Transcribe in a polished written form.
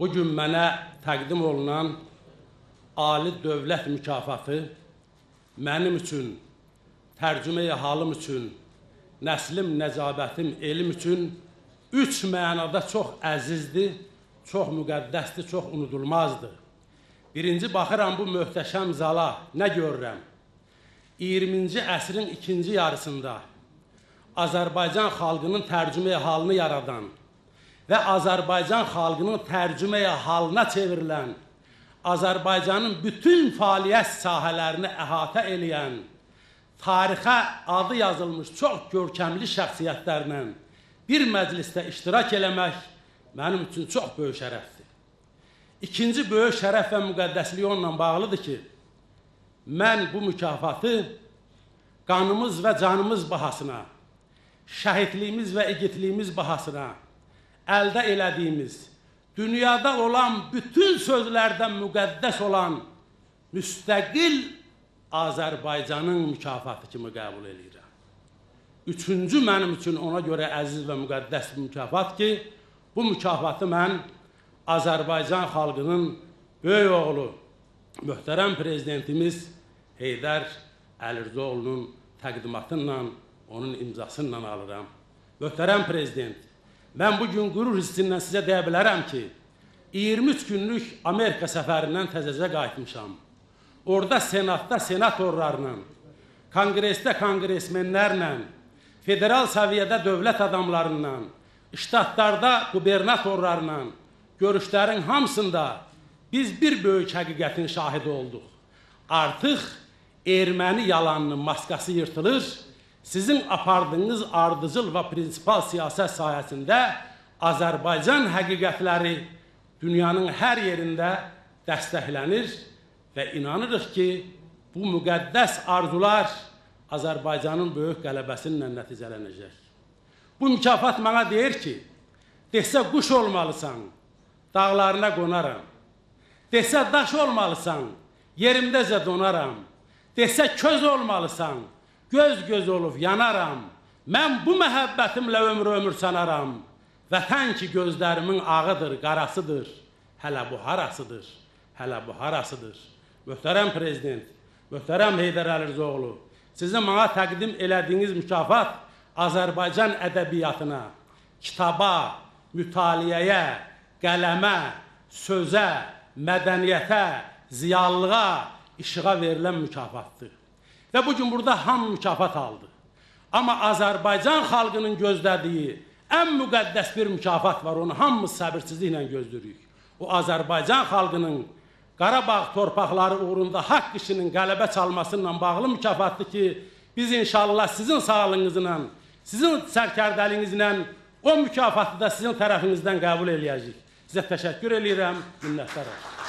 Bugün mənə təqdim olunan Ali Dövlət mükafatı mənim üçün, tərcümeyi halım üçün, nəslim, nəcabətim, elim üçün üç mənada çox əzizdir, çox müqəddəsdir, çox unudulmazdır. Birinci, baxıram bu möhtəşəm zala, nə görürəm? 20-ci əsrin ikinci yarısında Azərbaycan xalqının tərcümeyi halını yaradan və Azərbaycan xalqının tərcümeyi halına çevrilən, Azərbaycanın bütün fəaliyyət sahələrini əhatə eləyən, tarixə adı yazılmış çox görkəmli şəxsiyyətlərlə bir məclisdə iştirak eləmək mənim üçün çox böyük şərəfdir. İkinci böyük şərəf və müqəddəsliyi onunla bağlıdır ki, mən bu mükafatı qanımız və canımız bahasına, şəhidliyimiz və igidliyimiz bahasına əldə elədiyimiz, dünyada olan bütün sözlərdən müqəddəs olan müstəqil Azərbaycanın mükafatı kimi qəbul edirəm. Üçüncü mənim üçün ona görə əziz və müqəddəs bir mükafat ki, bu mükafatı mən Azərbaycan xalqının böyük oğlu, möhtərəm prezidentimiz Heydər Əlirzoğlu'nun təqdimatıyla, onun imzasıyla alıram. Möhtərəm prezident, mən bugün qürur hissindən sizə deyə bilərəm ki, 23 günlük Amerika səfərindən təzəcə qayıtmışam. Orada senatda senatorlarla, kongresdə kongresmenlərlə, federal səviyyədə dövlət adamlarla, ştatlarda qubernatorlarla görüşlərin hamısında biz bir böyük həqiqətin şahidi olduq. Artıq erməni yalanının maskası yırtılır, sizin apardığınız ardıcıl və prinsipal siyasət sayəsində Azərbaycan həqiqətləri dünyanın hər yerində dəstəklənir və inanırıq ki, bu müqəddəs arzular Azərbaycanın böyük qələbəsinlə nəticələnəcək. Bu mükafat mənə deyir ki, desə quş olmalısan, dağlarına qonaram. Desə daş olmalısan, yerimdəcə donaram. Desə köz olmalısan, göz olub yanaram. Mən bu məhəbbətimlə ömür sanaram. Vətən ki gözlərimin ağıdır, qarasıdır. Hələ bu harasıdır, hələ bu harasıdır. Möhtərəm prezident, möhtərəm Heydər Əlirzoğlu, sizin mənə təqdim elədiyiniz mükafat Azərbaycan ədəbiyyatına, kitaba, mütaliəyə, qələmə, sözə, mədəniyyətə, ziyallığa, işığa verilən mükafatdır. Və bugün burada hamı mükafat aldı. Amma Azərbaycan xalqının gözlədiyi ən müqəddəs bir mükafat var, onu hamımız səbirsizliklə gözləyirik. O Azərbaycan xalqının Qarabağ torpaqları uğrunda haqq işinin qələbə çalmasıyla bağlı mükafatdır ki, biz inşallah sizin sağlığınızla, sizin sərkərdəliyinizlə o mükafatı da sizin tərəfinizdən qəbul eləyəcəyik. Sizə təşəkkür edirəm, minnətdaram.